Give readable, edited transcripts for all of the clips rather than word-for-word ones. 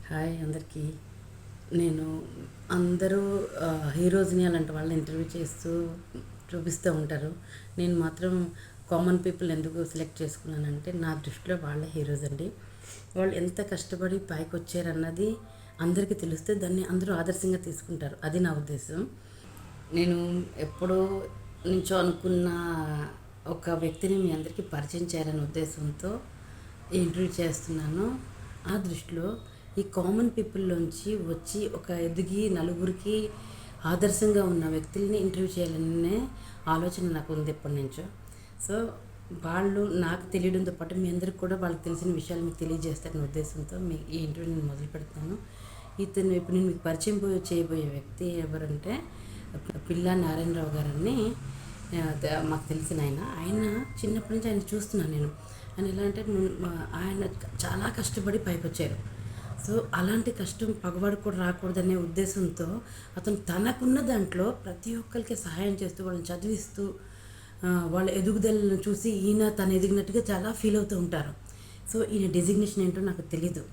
Hi అందరికీ. నేను అందరూ హీరోస్ని అలాంటి వాళ్ళని ఇంటర్వ్యూ చేస్తూ చూపిస్తూ ఉంటారు. నేను మాత్రం కామన్ పీపుల్ ఎందుకు సెలెక్ట్ చేసుకున్నానంటే నా దృష్టిలో వాళ్ళే హీరోస్ అండి. వాళ్ళు ఎంత కష్టపడి పైకి వచ్చారన్నది అందరికీ తెలిస్తే దాన్ని అందరూ ఆదర్శంగా తీసుకుంటారు. అది నా ఉద్దేశం. నేను ఎప్పుడో నుంచో అనుకున్న ఒక వ్యక్తిని మీ అందరికీ పరిచయం చేయాలనే ఉద్దేశంతో ఈ ఇంటర్వ్యూ చేస్తున్నాను. ఆ దృష్టిలో ఈ కామన్ పీపుల్లోంచి వచ్చి ఒక ఎదిగి నలుగురికి ఆదర్శంగా ఉన్న వ్యక్తుల్ని ఇంటర్వ్యూ చేయాలనే ఆలోచన నాకు ఉంది ఎప్పటి నుంచో. సో వాళ్ళు నాకు తెలియడంతో పాటు మీ అందరికి కూడా వాళ్ళకి తెలిసిన విషయాలు మీకు తెలియజేస్తారనే ఉద్దేశంతో మీ ఈ ఇంటర్వ్యూ నేను మొదలు పెడతాను. ఇతను ఇప్పుడు నేను మీకు పరిచయం చేయబోయే వ్యక్తి ఎవరంటే పిల్లా నారాయణరావు గారని మాకు తెలిసిన ఆయన చిన్నప్పటి నుంచి ఆయన చూస్తున్నాను నేను. ఆయన ఎలా అంటే ఆయన చాలా కష్టపడి పైకి వచ్చారు. సో అలాంటి కష్టం పగవాడికి కూడా రాకూడదనే ఉద్దేశంతో అతను తనకున్న దాంట్లో ప్రతి ఒక్కరికి సహాయం చేస్తూ వాళ్ళని చదివిస్తూ వాళ్ళ ఎదుగుదలను చూసి ఈయన తను ఎదిగినట్టుగా చాలా ఫీల్ అవుతూ ఉంటారు. సో ఈయన డెసిగ్నేషన్ ఏంటో నాకు తెలీదు,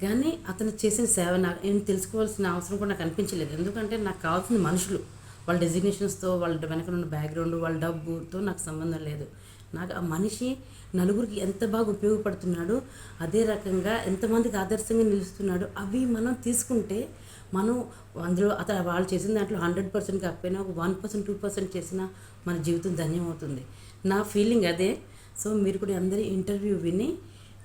కానీ అతను చేసిన సేవ నాకు ఏం తెలుసుకోవాల్సిన అవసరం కూడా నాకు అనిపించలేదు. ఎందుకంటే నాకు కావాల్సిన మనుషులు, వాళ్ళ డెసిగ్నేషన్స్తో, వాళ్ళ వెనక ఉన్న బ్యాక్గ్రౌండ్, వాళ్ళ డబ్బుతో నాకు సంబంధం లేదు. నాకు ఆ మనిషి నలుగురికి ఎంత బాగా ఉపయోగపడుతున్నాడు, అదే రకంగా ఎంతమందికి ఆదర్శంగా నిలుస్తున్నాడు, అవి మనం తీసుకుంటే మనం అందులో అతను వాళ్ళు చేసిన దాంట్లో 100% కాకపోయినా ఒక 1%, 2% చేసినా మన జీవితం ధన్యమవుతుంది. నా ఫీలింగ్ అదే. సో మీరు కూడా అందరి ఇంటర్వ్యూ విని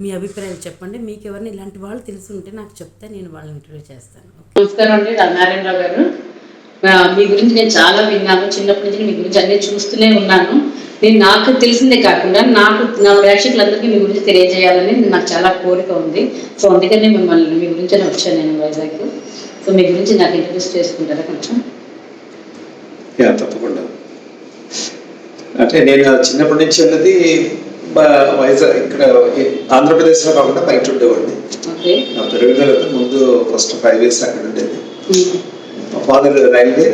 మీ అభిప్రాయాలు చెప్పండి. మీకు ఎవరిని ఇలాంటి వాళ్ళు తెలిసి ఉంటే నాకు చెప్తే నేను వాళ్ళని ఇంటర్వ్యూ చేస్తాను. నమస్కారం అండి, నారాయణరావు గారు. మీ గురించి నేను చాలా విన్నాను. చిన్నప్పటి నుంచి మీ గురించి అన్నీ చూస్తూనే ఉన్నాను. నేను నాకు తెలిసిందే కాకుండా నా ప్రేక్షకులందరికీ మీ గురించి తెలియజేయాలని నాకు చాలా కోరిక ఉంది. సో అందుకనే మిమ్మల్ని మీ గురించి వచ్చాను నేను వైజాగ్. సో మీ గురించి నాకు ఇంట్రడ్యూస్ చేసుకుంటారా కొంచెం? తప్పకుండా. అంటే నేను చిన్నప్పటి నుంచి ఉన్నది వైజాగ్, ఇక్కడ ఆంధ్రప్రదేశ్లో కాకుండా బయట ఉండేవాడిని. నా పెరుగుదల ముందు ఫస్ట్ 5 years అక్కడ ఉండేది. మా ఫాదర్ రైల్వే,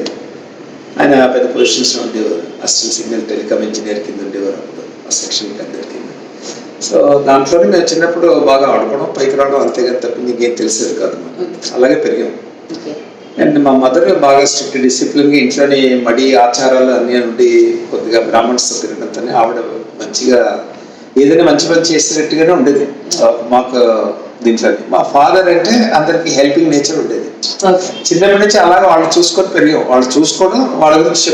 ఆయన పెద్ద పొజిషన్స్ ఉండేవారు. అసిస్టెంట్ సిగ్నల్ టెలికామ్ ఇంజనీర్ కింద ఉండేవారు అప్పుడు ఆ సెక్షన్ అందరి కింద. సో దాంట్లోనే మేము చిన్నప్పుడు బాగా ఆడుకోవడం, పైకి రావడం, అంతేగాని తప్ప ఇంకేం తెలిసేది కాదు. అలాగే పెరిగాం. అండ్ మా మదర్ బాగా స్ట్రిక్ట్ డిసిప్లిన్గా ఇంట్లోని మడి ఆచారాలు అన్నీ ఉండి కొద్దిగా బ్రాహ్మణ్స్ పెరిగినంత ఆవిడ మంచిగా ఏదైనా మంచి పని చేసేటట్టుగానే ఉండేది మాకు దీంట్లో. మా ఫాదర్ అంటే అందరికి హెల్పింగ్ నేచర్ ఉండేది. చిన్నప్పటి నుంచి అలాగే వాళ్ళు చూసుకొని పెరిగాం. వాళ్ళు చూసుకోవడం, వాళ్ళ గురించి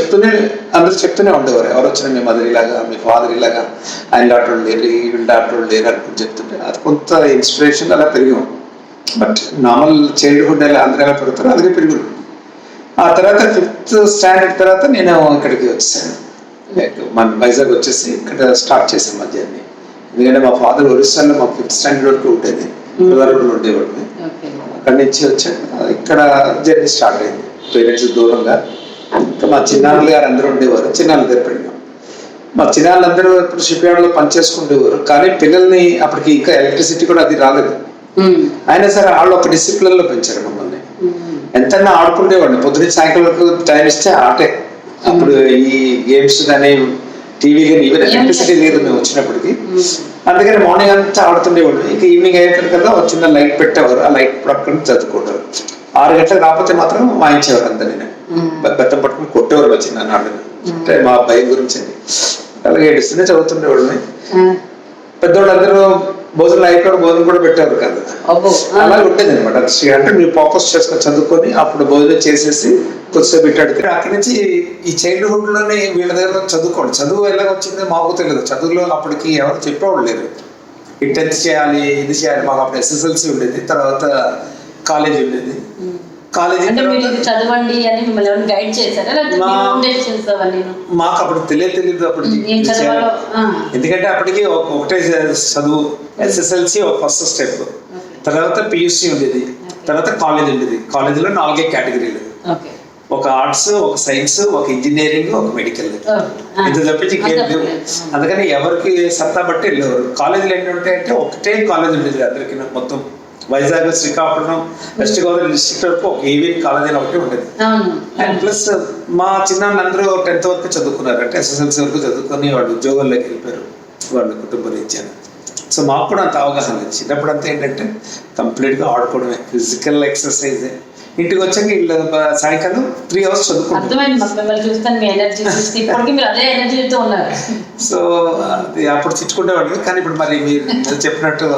అందరూ చెప్తూనే ఉండేవారు. ఎవరు వచ్చినా మీ మదర్ ఇలాగా, మీ ఫాదర్ ఇలాగా, ఆయన డాక్టర్ లేరు, వీళ్ళు డాక్టర్ లేరు అనుకుని చెప్తుంటే అది కొంత ఇన్స్పిరేషన్ అలా పెరిగాం. బట్ నార్మల్ చైల్డ్హుడ్ అందరూ ఎలా పెరుగుతారో అలాగే పెరుగుడు. ఆ తర్వాత 5th standard తర్వాత నేను ఇక్కడికి వచ్చేసాను. మన వైజాగ్ వచ్చేసి ఇక్కడ స్టార్ట్ చేశాను మధ్యాహ్నం. ఎందుకంటే మా ఫాదర్ ఒరిస్సాలో మా 5th standard వరకు ఉండేది, గోదావరిలో ఉండేవాడిని. అక్కడి నుంచి వచ్చాను. ఇక్కడ జర్నీ స్టార్ట్ అయింది. పేరెంట్స్ దూరంగా. ఇంకా మా చిన్నాన్నలు గారు అందరూ ఉండేవారు. చిన్నాన్న దగ్గర పెరిగాం. మా చిన్నాళ్ళందరూ ఇప్పుడు షిప్ యార్డ్లో పనిచేసుకుండేవారు. కానీ పిల్లల్ని అప్పటికి ఇంకా ఎలక్ట్రిసిటీ కూడా అది రాలేదు. అయినా సరే వాళ్ళు ఒక డిసిప్లిన్ లో పెంచారు మమ్మల్ని. ఎంతైనా ఆడుకుండేవాడిని. పొద్దున్న సాయంకాలం వరకు టైం ఇస్తే ఆటే. అప్పుడు ఈ గేమ్స్ కానీ టీవీ కానీ ఈవెన్ ఎలక్ట్రిసిటీ లేదు మేము వచ్చినప్పటికి. అందుకని మార్నింగ్ అంతా ఆడుతుండేవాడు. ఇంకా ఈవినింగ్ అయ్యేటారు కదా చిన్న లైట్ పెట్టేవారు. ఆ లైట్ పట్టుకుని చదువుకుంటారు. 6 గంటలకు రాకపోతే మాత్రం వాయించేవారు అంతా. నేను బెత్తం పట్టుకుని కొట్టేవారు వచ్చిన నాడుని. అంటే మా భయం గురించి అలాగే ఏడుస్తూనే చదువుతుండేవాడిని. పెద్దవాళ్ళందరూ భోజనం అయిపోయి భోజనం కూడా పెట్టేవారు కదా, అలా ఉండేది అనమాట. అంటే మీరు ఫోకస్ చేసుకొని చదువుకొని అప్పుడు భోజనం చేసేసి కొద్దిసేపు పెట్టాడితే అక్కడి నుంచి ఈ చైల్డ్హుడ్ లోనే వీళ్ళ దగ్గర చదువుకోండి. చదువు ఎలా వచ్చిందో మాకు తెలియదు. చదువులో అప్పటికి ఎవరు చెప్పేవాళ్ళు లేరు. ఈ 10th చేయాలి, ఇది చేయాలి. మాకు అప్పుడు SSLC ఉండేది, తర్వాత కాలేజ్ ఉండేది. కాలేజ్ చదవండి అని మిమ్మల్ని గైడ్ చేశారా? మాకు అప్పుడు తెలియదు అప్పటికి. ఎందుకంటే అప్పటికి ఒకటే చదువు. SSLC ఒక ఫస్ట్ స్టెప్, తర్వాత PUC ఉండేది, తర్వాత కాలేజ్ ఉండేది. కాలేజీలో 4 కేటగిరీలు. ఒక ఆర్ట్స్, ఒక సైన్స్, ఒక ఇంజనీరింగ్, ఒక మెడికల్. ఇంత తప్పించి అందుకని ఎవరికి సత్తా బట్టి వెళ్ళేవారు. కాలేజీలు ఏంటి ఉంటాయంటే ఒకటే కాలేజ్ ఉండేది అందరికి. మొత్తం వైజాగ్, శ్రీకాకుళం, వెస్ట్ గోదావరి డిస్ట్రిక్ట్ వరకు ఒక ఈవెన్ కాలేజీ ఒకటి ఉండేది. అండ్ ప్లస్ మా చిన్నాళ్ళందరూ 10th వరకు చదువుకున్నారు. అంటే SSLC వరకు చదువుకొని వాళ్ళు ఉద్యోగాల్లోకి వెళ్ళిపోయారు వాళ్ళ కుటుంబ రీత్యా. సో మాకు కూడా అంత అవగాహన లేదు. చిన్నప్పుడు అంతా ఏంటంటే కంప్లీట్గా ఆడుకోవడమే, ఫిజికల్ ఎక్సర్సైజే. ఇంటికి వచ్చాక ఇల్లు సాయంకాలం 3 hours చదువుకుంటాం. అర్థమైంది మాకు, మిమ్మల్ని చూస్తాను మీ ఎనర్జీ చూస్తే ఇప్పటికీ మీరు అదే ఎనర్జీతో ఉన్నారు. సో అది అప్పుడు తిట్టుకుంటేవాడిని, కానీ ఇప్పుడు మరి మీరు చెప్పినట్టు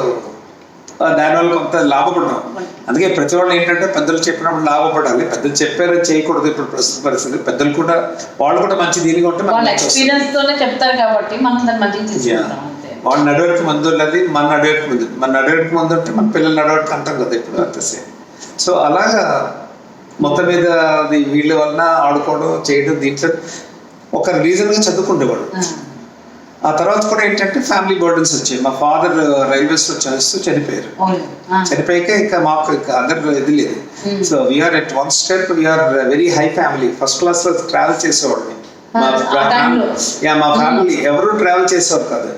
దానివల్ల కొంత లాభపడ్డాం. అందుకే ప్రతి వాళ్ళు ఏంటంటే పెద్దలు చెప్పినప్పుడు లాభపడాలి, పెద్దలు చెప్పారని చేయకూడదు. ఇప్పుడు ప్రస్తుత పరిస్థితి పెద్దలు కూడా వాళ్ళు కూడా మంచి దీనిగా ఉంటే వాళ్ళ ఎక్స్పీరియన్స్ తోనే చెప్తారు కాబట్టి మనం దాన్ని మంచిగా తీసుకుంటాం. వాళ్ళ నడవడికి ముందు ఉన్నది మన నడవడికి ముందు ఉంటే మన పిల్లల నడవడికి అంటాం కదా ఇప్పుడు అంత సేమ్. సో అలాగా మొత్తం మీద అది వీళ్ళ వలన ఆడుకోవడం చేయడం, దీంట్లో ఒక రీజన్గా చదువుకుండేవాడు. ఆ తర్వాత కూడా ఏంటంటే ఫ్యామిలీ బర్డన్స్ వచ్చాయి. మా ఫాదర్ రైల్వేస్లో చేస్తూ చనిపోయారు. చనిపోయాక ఇంకా మాకు ఇంకా అదర్ ఇది లేదు. So we are at one step, we are very high family. First క్లాస్లో ట్రావెల్ చేసేవాడిని. మా ఫ్యామిలీ ఎవరు ట్రావెల్ చేసేవారు కాదు.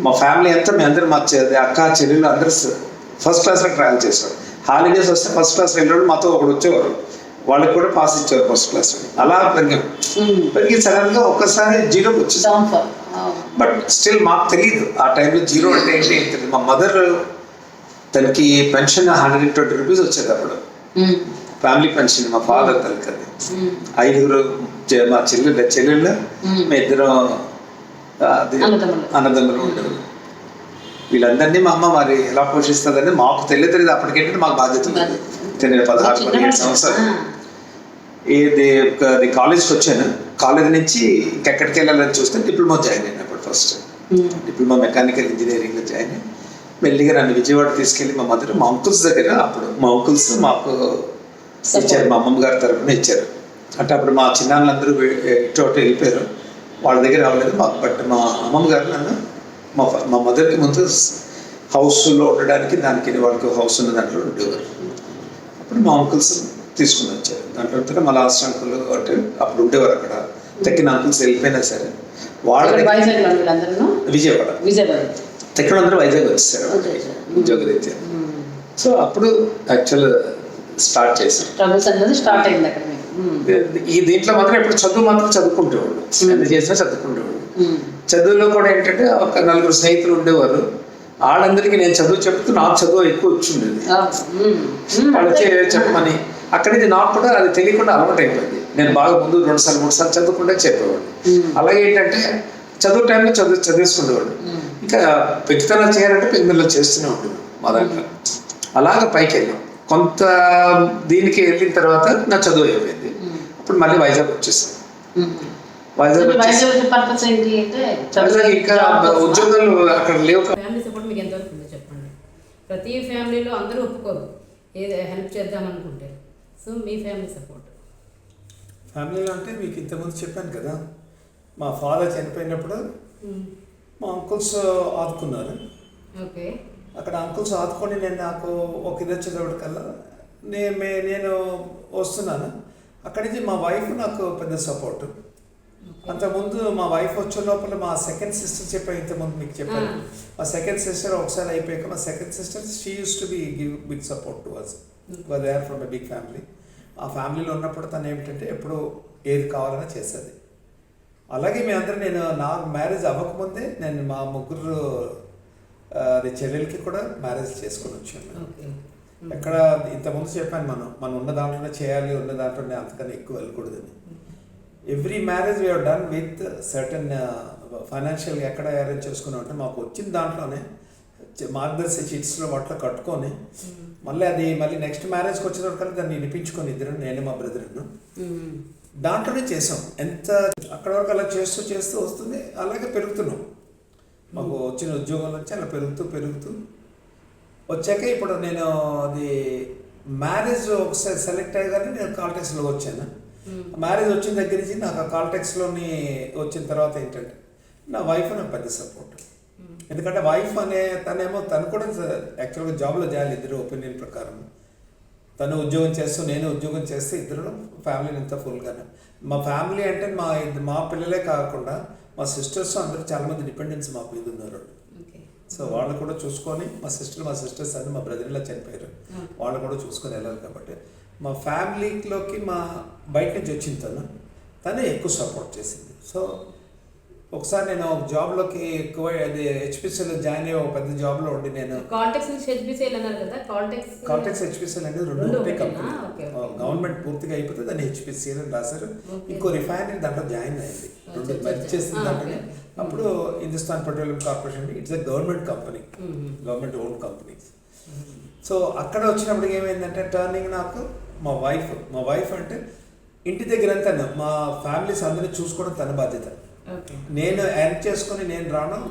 మా ఫ్యామిలీ అంతా మీ అందరూ మా అక్క చెల్లెళ్ళు అందరూ ఫస్ట్ క్లాస్లో ట్రావెల్ చేసేవారు. హాలిడేస్ వస్తే ఫస్ట్ క్లాస్ వెళ్ళేవాళ్ళు, మాతో ఒకడు వచ్చేవారు, వాళ్ళకి కూడా పాస్ ఇచ్చేవారు ఫస్ట్ క్లాస్. అలా పెరిగి సడన్ గా ఒక్కసారి 0 వచ్చింది. బట్ స్టిల్ మాకు తెలియదు ఆ టైంలో 0 అంటే ఏంటి ఏం తెలియదు. మా మదర్ తనకి పెన్షన్ 120 rupees వచ్చేది అప్పుడు, ఫ్యామిలీ పెన్షన్. మా ఫాదర్ తనకి అది 5 మా చెల్లెళ్ళు మా ఇద్దరు అన్నదమ్ములు ఉండేవారు. వీళ్ళందరినీ మా అమ్మ మరి ఎలా పోషిస్తుందని మాకు తెలియదు. అప్పటికేంటంటే మాకు బాధ్యత ఉంది. నేను 16-17 సంవత్సరాలు ఇది కాలేజ్కి వచ్చాను. కాలేజ్ నుంచి ఇంకెక్కడికి వెళ్ళాలని చూస్తే డిప్లొమా జాయిన్ అయినా. అప్పుడు ఫస్ట్ డిప్లొమా మెకానికల్ ఇంజనీరింగ్లో జాయిన్ అయ్యి మెల్లిగా నన్ను విజయవాడ తీసుకెళ్ళి మా మదర్ మా అంకుల్స్ దగ్గర, అప్పుడు మా అంకుల్స్ మాకు ఇచ్చారు, మా అమ్మమ్మ గారి తరఫున ఇచ్చారు. అంటే అప్పుడు మా చిన్నాళ్ళందరూ ఇటు వెళ్ళిపోయారు, వాళ్ళ దగ్గర రావలేదు మాకు. బట్ మా అమ్మమ్మ గారు నన్ను మా మదర్కి ముందు హౌస్లో ఉండడానికి, దానికి వాళ్ళకి హౌస్ ఉన్న దాంట్లో ఉండేవారు. అప్పుడు మా అంకుల్స్ తీసుకుని వచ్చారు. దాంట్లో మా లాస్ట్ అంకుల్ అంటే అప్పుడు ఉండేవారు అక్కడ. తక్కిన అంకుల్స్ వెళ్ళిపోయినా సరే వాళ్ళ విజయవాడ తక్కిన అందరూ వైజాగ్ వచ్చేసారు ఉద్యోగరీత్యా. సో అప్పుడు యాక్చువల్ స్టార్ట్ చేశారు. ఈ దీంట్లో మాత్రం ఇప్పుడు చదువు మాత్రం చదువుకుంటేవాళ్ళు, ఎంత చేసినా చదువుకుంటేవాళ్ళు. చదువులో కూడా ఏంటంటే ఒక 4 స్నేహితులు ఉండేవారు. వాళ్ళందరికీ నేను చదువు చెప్తూ నాకు చదువు ఎక్కువ వచ్చిండేది. వాళ్ళు చెప్పమని అక్కడి నుంచి నాకు కూడా అది తెలియకుండా అలవాటు అయిపోయింది. నేను బాగా ముందు 2 సార్లు 3 సార్లు చదువుకుంటే చెప్పేవాడు. అలాగే ఏంటంటే చదువు టైంలో చదివేసుకునేవాడు. ఇంకా పెంచుతనాలు చేయాలంటే పెంగుల్లో చేస్తూనే ఉండేవాడు మా దాంట్లో. అలాగ పైకి వెళ్ళాం. కొంత దీనికి వెళ్ళిన తర్వాత నా చదువు అయిపోయింది. అప్పుడు మళ్ళీ వైజాగ్ వచ్చేసాను. వైజాగ్ ఇంకా ఉద్యోగాలు అక్కడ లేవు. ఫ్యామిలీ సపోర్ట్ మీకు ఎంతవరకు ఉందో చెప్పండి. ప్రతి ఫ్యామిలీలో అందరూ ఒప్పుకోరు ఏదో హెల్ప్ చేద్దాం అనుకుంటే. సో మీ ఫ్యామిలీ సపోర్ట్ ఫ్యామిలీలో అంటే మీకు ఇంతకుముందు చెప్పాను కదా, మా ఫాదర్ చనిపోయినప్పుడు మా అంకుల్స్ ఆదుకున్నారు. ఓకే. అక్కడ అంకుల్స్ ఆదుకొని నాకు ఒక ఇది వచ్చేటప్పటికల్లా నేను వస్తున్నాను. అక్కడి నుంచి మా వైఫ్ నాకు పెద్ద సపోర్టు. అంతకుముందు మా వైఫ్ వచ్చే లోపల మా సెకండ్ సిస్టర్ చెప్పాను, ఇంతకుముందు మీకు చెప్పాను. మా సెకండ్ సిస్టర్ ఒకసారి అయిపోయాక మా second sister she use to be give big support to us. They are from a big family. ఆ ఫ్యామిలీలో ఉన్నప్పుడు తను ఏమిటంటే ఎప్పుడు ఏది కావాలన్నా చేసేది. అలాగే మేమందరం నాకు మ్యారేజ్ అవ్వకముందే నేను మా ముగ్గురు చెల్లెలకి కూడా మ్యారేజ్ చేసుకొని వచ్చాను. ఎక్కడ ఇంతకుముందు చెప్పాను, మనం ఉన్న దాంట్లోనే చేయాలి, ఉన్న దాంట్లోనే అంతకన్నా ఎక్కువ వెళ్ళకూడదని. Every marriage we have done with certain ఫైనాన్షియల్గా ఎక్కడ అరేంజ్ చేసుకున్నాం అంటే మాకు వచ్చిన దాంట్లోనే మార్గదర్శి చిట్స్లో వాటిలో కట్టుకొని మళ్ళీ నెక్స్ట్ మ్యారేజ్కి వచ్చేటప్పుడు దాన్ని వినిపించుకొని ఇద్దరు, నేను మా బ్రదర్ను దాంట్లోనే చేసాం. ఎంత అక్కడ వరకు అలా చేస్తూ వస్తుంది. అలాగే పెరుగుతున్నాం. మాకు వచ్చిన ఉద్యోగం నుంచి అలా పెరుగుతూ వచ్చాక ఇప్పుడు నేను అది మ్యారేజ్ ఒకసారి సెలెక్ట్ అయ్యగానే నేను కాల్టెక్స్లో వచ్చాను. మ్యారేజ్ వచ్చిన దగ్గర నుంచి నాకు ఆ కాల్టెక్స్లోని వచ్చిన తర్వాత ఏంటంటే నా వైఫ్ నాకు పెద్ద సపోర్ట్. ఎందుకంటే వైఫ్ తను కూడా యాక్చువల్గా జాబ్లో చేయాలి. ఇద్దరు ఒపీనియన్ ప్రకారం తను ఉద్యోగం చేస్తూ నేను ఉద్యోగం చేస్తే ఇద్దరు ఫ్యామిలీని ఎంత ఫుల్గానే. మా ఫ్యామిలీ అంటే మా పిల్లలే కాకుండా మా సిస్టర్స్ అందరూ చాలామంది డిపెండెన్స్ మా మీద ఉన్నారు. సో వాళ్ళు కూడా చూసుకొని మా సిస్టర్స్ అన్ని మా బ్రదర్ ఇలా చనిపోయారు, వాళ్ళు కూడా చూసుకొని వెళ్ళాలి. కాబట్టి మా ఫ్యామిలీలోకి బయట నుంచి వచ్చిన తనే ఎక్కువ సపోర్ట్ చేసింది. సో ఒకసారి నేను ఒక జాబ్లోకి అది హెచ్పిసిలో జాయిన్ అయ్యి ఒక పెద్ద జాబ్లో ఉండి నేను కాల్టెక్స్ నుంచి హెచ్పిసిఎల్ అన్నారు కదా, కాల్టెక్స్ హెచ్పిసిఎల్ అనేది రెండు ఒకటే కంపెనీ. గవర్నమెంట్ పూర్తిగా అయిపోతే దాన్ని హెచ్పిసిఎల్ అని రాశారు. ఇంకో రిఫైనరీ దాంట్లో జాయిన్ అయింది, రెండు మెర్జ్ చేసిన దాంట్లో. అప్పుడు Hindustan petroleum corporation, it's a government company, government own company. So అక్కడ వచ్చినప్పుడు ఏమైందంటే టర్నింగ్ నాకు మా వైఫ్ అంటే ఇంటి దగ్గర అంతా మా ఫ్యామిలీస్ అందరినీ చూసుకోవడం తన బాధ్యత, నేను ఎర్న్ చేసుకొని నేను రావడం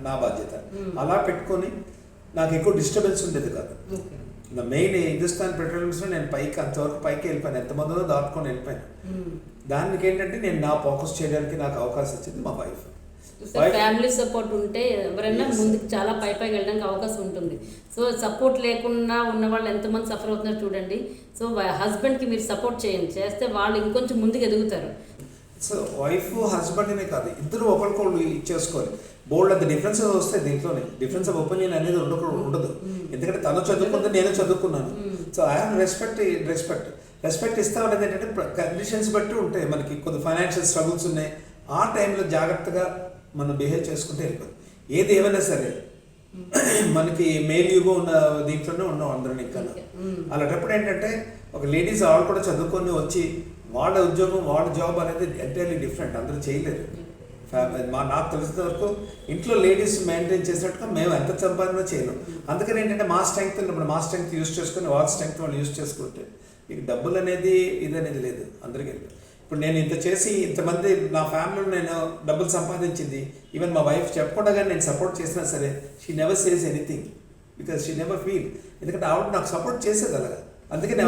నా బాధ్యత. అలా పెట్టుకొని నాకు ఎక్కువ డిస్టర్బెన్స్ ఉండేది కాదు. నా మెయిన్ హిందుస్థాన్ పెట్రోలియంస్లో నేను అంతవరకు పైకి వెళ్ళిపోయాను, ఎంతమందిలో దాటుకొని వెళ్ళిపోయాను. దానికి ఏంటంటే నేను నా ఫోకస్ చేయడానికి నాకు అవకాశం ఇచ్చింది మా వైఫ్. ఫ్యామిలీ సపోర్ట్ ఉంటే ఎవరైనా ముందుకు చాలా పైకి వెళ్ళడానికి అవకాశం ఉంటుంది. సో సపోర్ట్ లేకుండా ఉన్న వాళ్ళు ఎంతమంది సఫర్ అవుతున్నారు చూడండి. సో హస్బెండ్కి మీరు సపోర్ట్ చేస్తే వాళ్ళు ఇంకొంచెం ముందుకు ఎదుగుతారు. సో వైఫ్ హస్బెండ్ అనే కాదు, ఇద్దరు ఒకరికొకరు ఇచ్చేసుకోవాలి. బోల్డ్ అంత డిఫరెన్సెస్ వస్తాయి దీంట్లోనే, డిఫరెన్స్ ఆఫ్ ఒపీనియన్ అనేది ఉండదు. ఎందుకంటే తను చదువుకుంటే నేను చదువుకున్నాను. సో ఐ హావ్ రెస్పెక్ట్ ఇస్తా ఉండేది ఏంటంటే కండిషన్స్ బట్టి ఉంటాయి. మనకి కొద్ది ఫైనాన్షియల్ స్ట్రగుల్స్ ఉన్నాయి, ఆ టైంలో జాగ్రత్తగా మనం బిహేవ్ చేసుకుంటే వెళ్ళిపోతుంది. ఏది ఏమైనా సరే మనకి మేల్ యుగం ఉన్న దీంట్లోనే ఉన్నాం అందరం. ఇంకా అలాంటప్పుడు ఏంటంటే ఒక లేడీస్ వాళ్ళు కూడా చదువుకొని వచ్చి వాళ్ళ ఉద్యోగం వాళ్ళ జాబ్ అనేది ఎంటైర్లీ డిఫరెంట్, అందరూ చేయలేరు. నాకు తెలిసిన వరకు ఇంట్లో లేడీస్ మెయింటైన్ చేసినట్టుగా మేము ఎంత సంపాదన చేయలేం. అందుకని ఏంటంటే మా స్ట్రెంగ్త్ యూజ్ చేసుకుని వాళ్ళ స్ట్రెంగ్త్ వాళ్ళు యూజ్ చేసుకుంటే ఇక డబ్బులు అనేది ఇదనేది లేదు అందరికీ. ఇప్పుడు నేను ఇంత చేసి ఇంతమంది నా ఫ్యామిలీలో నేను డబ్బులు సంపాదించింది, ఈవెన్ మా వైఫ్ చెప్పకుండా కానీ నేను సపోర్ట్ చేసినా సరే she never says anything because she never feel. ఎందుకంటే ఆవిడ నాకు సపోర్ట్ చేసేది అలాగా. అందుకని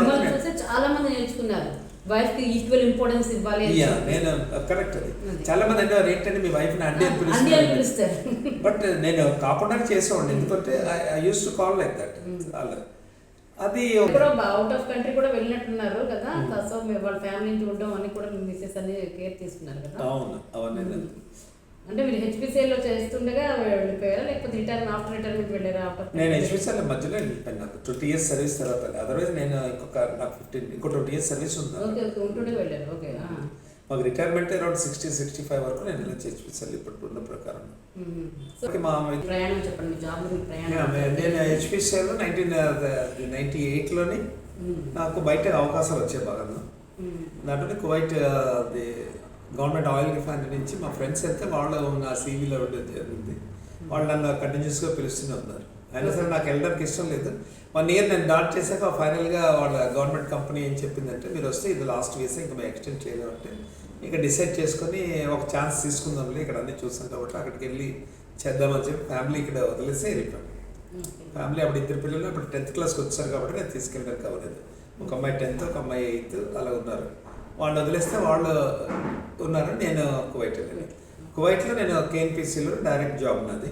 చాలా మంది నేర్చుకున్నారు వైఫ్ కి ఈక్వల్ ఇంపార్టెన్స్ ఇవ్వాలి. నేను కరెక్ట్, అది చాలా మంది అనేవారు ఏంటంటే మీ వైఫ్ ని అండి అని పిలుస్తారు. బట్ నేను కాకుండా చేసేవాడిని, ఎందుకంటే I use to call like that. అలా అది అవుట్ ఆఫ్ కంట్రీ కూడా వెళ్ళినట్టున్నారు కదా, సో వాళ్ళ ఫ్యామిలీ చూడడం అని కూడా మీ మిస్సెస్ అని కేర్ తీసుకున్నారు కదా. అవును అవును. అంటే మీరు హెచ్పిసిఎల్ లో చేస్తుండగా వెళ్ళిపోయారా, లేకపోతే ఆఫ్టర్ రిటైర్మెంట్ వెళ్ళారా? నేను హెచ్పిసిఎల్ మధ్యలో వెళ్ళిపోయాను. నాకు 20 years సర్వీస్ తర్వాత, అదర్వైజ్ నేను నాకు 20 years సర్వీస్ ఉంది. ఉంటుండే వెళ్ళారు. ఓకే. మాకు రిటైర్మెంట్ అరౌండ్ 60-65 వరకు నేను హెచ్పిసిఎల్ ఇప్పుడు ఉన్న ప్రకారం. ప్రయాణం చెప్పండి, జాబ్ ప్రయాణం. నేను హెచ్పిసిఎల్ 1998లోని నాకు బయట అవకాశాలు వచ్చాయి బాగా. దాంట్లో కువైట్ గవర్నమెంట్ ఆయిల్ రిఫైనరీ నుంచి మా ఫ్రెండ్స్ అయితే వాళ్ళు నా సీవీలో జరిగింది. వాళ్ళు నన్ను కంటిన్యూస్గా పిలుస్తూనే ఉన్నారు. అయినా సరే నాకు వెళ్ళడానికి ఇష్టం లేదు. 1 year నేను డాట్ చేశాక ఫైనల్గా వాళ్ళ గవర్నమెంట్ కంపెనీ ఏం చెప్పిందంటే మీరు వస్తే ఇది లాస్ట్ వీసా, ఇంకా మేము ఎక్స్టెండ్ చేయలేమంటే ఇక డిసైడ్ చేసుకొని ఒక ఛాన్స్ తీసుకుందాంలే, ఇక్కడ అన్నీ చూసాం కాబట్టి అక్కడికి వెళ్ళి చేద్దామని చెప్పి ఫ్యామిలీ ఇక్కడ వదిలేసి వెళ్ళిపోయాం. ఫ్యామిలీ అప్పుడు 2 పిల్లలు అప్పుడు 10th క్లాస్కి వచ్చారు కాబట్టి నేను తీసుకెళ్ళడానికి అవ్వలేదు. ఒక అమ్మాయి 10th, ఒక అమ్మాయి 8th అలా ఉన్నారు. వాళ్ళు వదిలేస్తే వాళ్ళు ఉన్నారు. నేను కువైట్ వెళ్ళాను. కువైట్లో నేను కేఎన్పిసిలో డైరెక్ట్ జాబ్ నాది.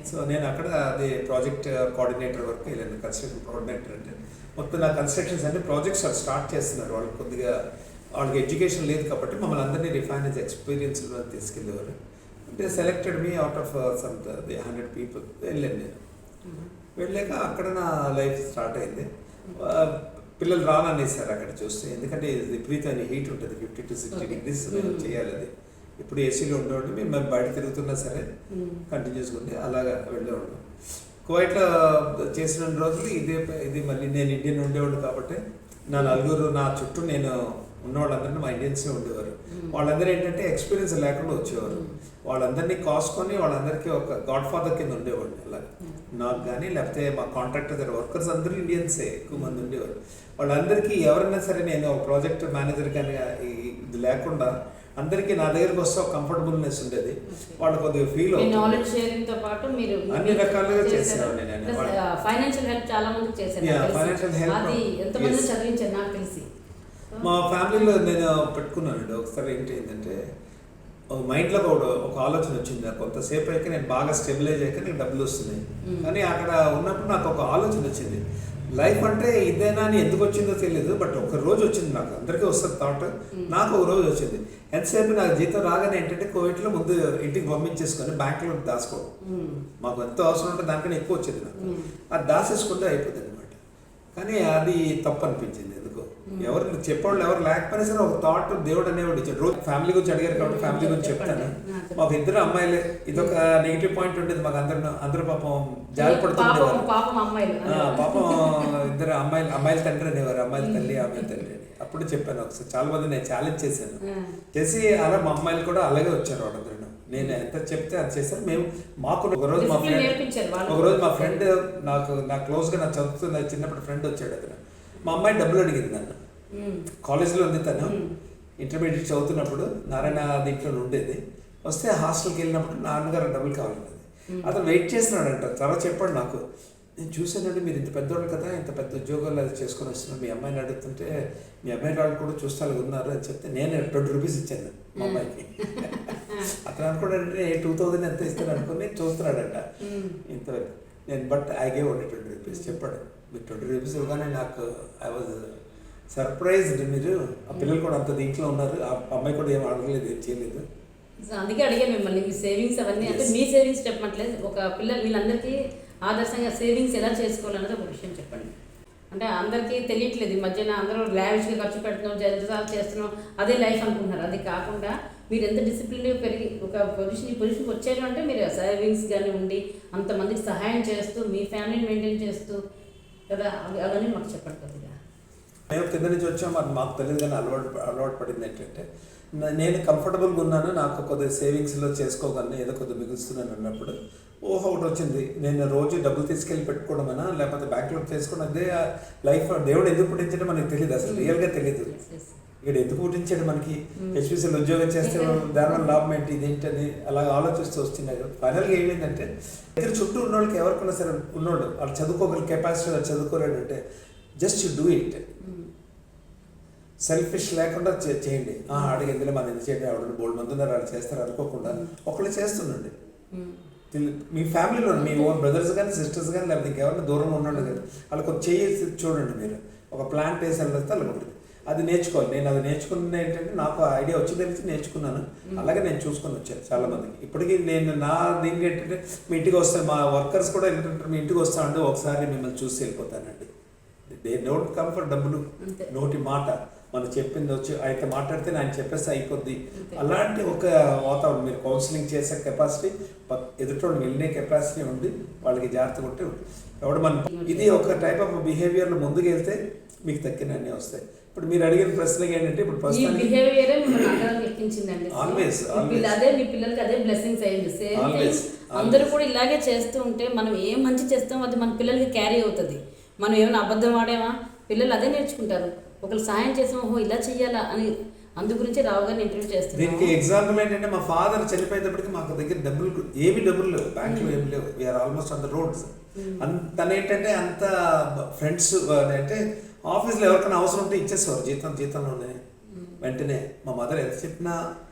సో నేను అక్కడ అది ప్రాజెక్ట్ కోఆర్డినేటర్ వరకు వెళ్ళాను. కన్స్ట్రక్షన్ కోఆర్డినేటర్ అంటే మొత్తం నా కన్స్ట్రక్షన్స్ అంటే ప్రాజెక్ట్స్ స్టార్ట్ చేస్తున్నారు. వాళ్ళు కొద్దిగా వాళ్ళకి ఎడ్యుకేషన్ లేదు కాబట్టి మమ్మల్ని అందరినీ రిఫైనరీస్ ఎక్స్పీరియన్స్లో తీసుకెళ్ళేవారు. అంటే selected me out of 100 people వెళ్ళాను నేను. వెళ్ళాక అక్కడ నా లైఫ్ స్టార్ట్ అయింది. పిల్లలు రాననేసారు అక్కడ చూస్తే, ఎందుకంటే విపరీతమైన హీట్ ఉంటుంది, 50 to 60 degrees చేయాలి. అది ఇప్పుడు ఏసీలో ఉండేవాడిని, మేము బయట తిరుగుతున్నా సరే కంటిన్యూస్గా ఉంది. అలాగా వెళ్ళేవాడు. కువైట్లో చేసిన రోజులు ఇది మళ్ళీ నేను ఇండియన్ ఉండేవాడు కాబట్టి నా నలుగురు నా చుట్టూ నేను ఉన్నవాళ్ళందరినీ మా ఇండియన్సే ఉండేవారు. వాళ్ళందరూ ఏంటంటే ఎక్స్పీరియన్స్ లేకుండా వచ్చేవారు. వాళ్ళందరినీ కాసుకొని వాళ్ళందరికీ ఒక గాడ్ ఫాదర్ కింద ఉండేవాడిని. అలా నాకు కానీ లేకపోతే మా కాంట్రాక్టర్ దగ్గర వర్కర్స్ అందరూ ఇండియన్సే ఎక్కువ మంది ఉండేవారు. వాళ్ళందరికీ ఎవరైనా సరే నేను ప్రాజెక్ట్ మేనేజర్ కానీ ఇది లేకుండా అందరికీ నా దగ్గరకు వస్తే ఒక కంఫర్టబుల్నెస్ ఉండేది. వాళ్ళు కొద్దిగా ఫీల్ నాలెడ్జ్ షేరింగ్ తో పాటు మీరు అన్ని రకాలుగా చేసేవాడు. నేను ఫైనాన్షియల్ హెల్ప్ చాలా మందికి చేశాను. ఫైనాన్షియల్ హెల్ప్ అది ఎంతమంది చదివించారు నాకు తెలిసి. మా ఫ్యామిలీలో నేను పెట్టుకున్నానండి. ఒకసారి ఏంటంటే మైండ్లో ఒక ఆలోచన వచ్చింది. కొంతసేపు అయితే నేను బాగా స్టెబిలైజ్ అయ్యాక నాకు డబ్బులు వస్తున్నాయి. కానీ అక్కడ ఉన్నప్పుడు నాకు ఒక ఆలోచన వచ్చింది, లైఫ్ అంటే ఇదేనా అని. ఎందుకు వచ్చిందో తెలియదు, బట్ ఒక రోజు వచ్చింది. నాకు అందరికీ వస్తుంది థాట్, నాకు ఒక రోజు వచ్చింది. ఎంతసేపు నాకు జీతం రాగానే ఏంటంటే కోవిడ్లో ముందు ఇంటికి పంపించేసుకొని బ్యాంకులో దాచుకోవడం. మాకు ఎంత అవసరం ఉంటే దానికన్నా ఎక్కువ వచ్చింది నాకు. అది దాచేసుకుంటే అయిపోతుంది అనమాట. కానీ అది తప్పు అనిపించింది ఎందుకో. ఎవరు చెప్పేవాళ్ళు ఎవరు లేకపోయినా సరే ఒక థాట్ దేవుడు అనేవాడు ఇచ్చాడు. రోజు ఫ్యామిలీ గురించి అడిగారు కాబట్టి ఫ్యామిలీ గురించి చెప్తాను. మాకు ఇద్దరు అమ్మాయిలే, ఇదొక నెగిటివ్ పాయింట్ ఉండేది మాకు. అందరూ పాపం జాలి పడుతుండేవారు. పాపం ఇద్దరు అమ్మాయిల తండ్రి అనేవారు, అమ్మాయిల తల్లి అమ్మాయిల తండ్రి అని. అప్పుడు చెప్పాను ఒకసారి, చాలా మంది నేను ఛాలెంజ్ చేశాను చేసి, అలా మా అమ్మాయిలు కూడా అలాగే వచ్చారు వాళ్ళందరూ. నేను ఎంత చెప్తే అది చేశాను. మేము మాకు ఒకరోజు మా ఫ్రెండ్ నాకు క్లోజ్గా నాకు చదువుతున్న చిన్నప్పుడు ఫ్రెండ్ వచ్చాడు. అతను మా అమ్మాయి డబ్బులు అడిగింది నన్ను. కాలేజీలో ఉంది తను, ఇంటర్మీడియట్ చదువుతున్నప్పుడు నారాయణ దీంట్లో ఉండేది. వస్తే హాస్టల్కి వెళ్ళినప్పుడు నాన్నగారు డబ్బులు కావాలన్నది. అతను వెయిట్ చేస్తున్నాడంట. చాలా చెప్పాడు నాకు, నేను చూసానండి మీరు ఇంత పెద్దవాళ్ళు కదా, ఇంత పెద్ద ఉద్యోగాలు అది చేసుకొని వస్తున్నారు, మీ అమ్మాయిని అడుగుతుంటే మీ అమ్మాయి వాళ్ళు కూడా చూస్తాను ఉన్నారు అని చెప్తే నేను 20 రూపీస్ ఇచ్చాను మా అమ్మాయికి. అతను అనుకోండి 2000 ఎంత ఇస్తాను అనుకుని చూస్తున్నాడంట ఇంతవరకు. నేను but I gave only 20 rupees చెప్పాడు. మీరు 20 రూపీస్ ఇవ్వగానే నాకు ఐ వాజ్ సర్ప్రైజ్డ్. మీరు ఆ పిల్లలు కూడా అంత దీంట్లో ఉన్నారు, ఆ అమ్మాయి కూడా ఏం అడగలేదు, ఏం చేయలేదు. అందుకే అడిగాను మిమ్మల్ని, మీ సేవింగ్స్ అవన్నీ అంటే మీ సేవింగ్స్ చెప్పట్లేదు, ఒక పిల్లలు వీళ్ళందరికీ ఆదర్శంగా సేవింగ్స్ ఎలా చేసుకోవాలన్నది ఒక విషయం చెప్పండి. అంటే అందరికీ తెలియట్లేదు ఈ మధ్యన, అందరూ లావిష్గా ఖర్చు పెడుతున్నాం, జల్సాలు చేస్తున్నాం, అదే లైఫ్ అనుకుంటున్నారు. అది కాకుండా మీరు ఎంత డిసిప్లిన్గా పెరిగి ఒక పొజిషన్కి వచ్చారు అంటే మీరు సేవింగ్స్ కానీ ఉండి అంతమందికి సహాయం చేస్తూ మీ ఫ్యామిలీని మెయింటైన్ చేస్తూ కదా, అవన్నీ మాకు చెప్పండి కొద్దిగా. మేము కింద నుంచి వచ్చాం, మరి మాకు తెలియదు కానీ అలవాటు పడింది ఏంటంటే, నేను కంఫర్టబుల్గా ఉన్నాను, నాకు కొద్దిగా సేవింగ్స్లో చేసుకోగలను, ఏదో కొద్దిగా మిగులుస్తున్నాను అన్నప్పుడు ఒకటి వచ్చింది. నేను రోజు డబ్బులు తీసుకెళ్ళి పెట్టుకోవడమైనా లేకపోతే బ్యాంక్లో చేసుకోవడం, అదే లైఫ్. దేవుడు ఎందుకు పుట్టించడం మనకి తెలియదు, అసలు రియల్గా తెలియదు. ఇక్కడ ఎందుకు పుట్టించాడు మనకి, హెచ్పిసిలో ఉద్యోగం చేస్తే దానివల్ల లాభం ఏంటి, ఇదేంటని అలా ఆలోచిస్తూ వస్తున్నాయి. ఫైనల్గా ఏమైందంటే, దగ్గర చుట్టూ ఉన్నోళ్ళకి ఎవరికైనా సరే ఉన్నోళ్ళు వాళ్ళు చదువుకోగల కెపాసిటీ వాళ్ళు చదువుకోలేడంటే just you do it. Selfish లేకుండా చేయండి. అడిగిందిలే మనం ఎందుకు చేయండి, ఆవిడ బోల్డ్ మంది ఉన్నారు వాళ్ళు చేస్తారు అనుకోకుండా ఒకళ్ళు చేస్తుండండి. మీ ఫ్యామిలీలో మీ ఓన్ బ్రదర్స్ కానీ సిస్టర్స్ కానీ లేకపోతే ఇంకెవరైనా దూరంగా ఉన్నాడు కదా, వాళ్ళకి ఒక చేసి చూడండి. మీరు ఒక ప్లాంట్ వేసి వెళ్తే అలా ఉంటుంది. అది నేర్చుకోవాలి. నేను అది నేర్చుకున్న ఏంటంటే, నాకు ఐడియా వచ్చి తెలిసి నేర్చుకున్నాను. అలాగే నేను చూసుకొని వచ్చాను చాలా మందికి. ఇప్పటికీ నేను నా దీనికి ఏంటంటే, మీ ఇంటికి వస్తాను, మా వర్కర్స్ కూడా ఏంటంటే మీ ఇంటికి వస్తానంటే ఒకసారి మిమ్మల్ని చూసి వెళ్ళిపోతానండి. దే డోంట్ కమ్ ఫర్ డబ్బులు, నోటి మాట మనం చెప్పింది వచ్చి అయితే మాట్లాడితే ఆయన చెప్పేస్తే అయిపోద్ది. అలాంటి ఒక వాతావరణం, మీరు కౌన్సిలింగ్ చేసే కెపాసిటీ, ఎదుటోళ్ళు వెళ్ళే కెపాసిటీ ఉండి వాళ్ళకి జాగ్రత్తగా ఉంటే ఎవడు ఇది ఒక టైప్ ఆఫ్ బిహేవియర్లో ముందుకు వెళ్తే మీకు తక్కిన అన్నీ వస్తాయి. ఇప్పుడు మీరు అడిగిన ప్రశ్నకి ఏంటంటే, ఇప్పుడు అదే మీ పిల్లలకి అదే బ్లెస్సింగ్స్ అయ్యింది. అందరూ కూడా ఇలాగే చేస్తూ ఉంటే మనం ఏం మంచి చేస్తాం అది మన పిల్లలకి క్యారీ అవుతుంది. మనం ఏమైనా అబద్ధం ఆడేమా, పిల్లలు అదే నేర్చుకుంటారు. ఒకళ్ళు సాయం చేసాం, ఓహో ఇలా చెయ్యాలా అని. అందు గురించి రావు గారిని ఇంటర్వ్యూ చేస్తాను. దీనికి ఎగ్జాంపుల్ ఏంటంటే, మా ఫాదర్ చనిపోయేటప్పటికి మాకు దగ్గర డబ్బులు లేవు, బ్యాంకులో ఏమి లేవు. We are almost on the roads. తను ఏంటంటే అంత ఫ్రెండ్స్ అంటే ఆఫీస్లో ఎవరికైనా అవసరం ఉంటే ఇచ్చేసేవారు, జీతంలోనే వెంటనే. మా మదర్ ఎంత చెప్పినా